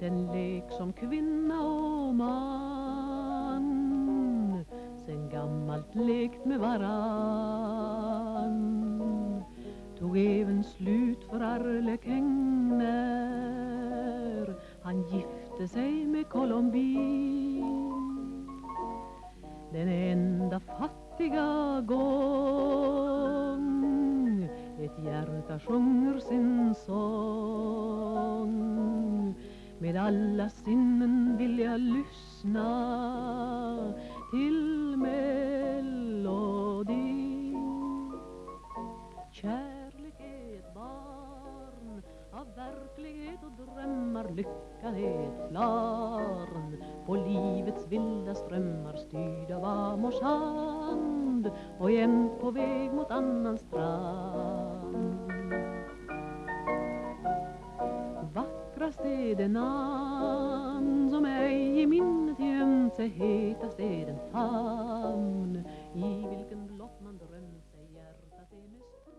den lek som kvinna och man sen gammalt lekt med varann, tog även slut för Arlekäng när han gifte sig med Colombin. Den enda fattiga gång ett hjärta sjunger sin sång, med alla sinnen vill jag lyssna till melodin. Kärlek är ett barn av verklighet och drömmar, lyckan är ett flarn på livets vilda strömmar, styrd av Amors hand och jämt på väg mot annan strand. Vackrast är det namn som ej i minnet gömt sig, hetast är den famn i vilken blott man drömt sig, hjärtat är med strö.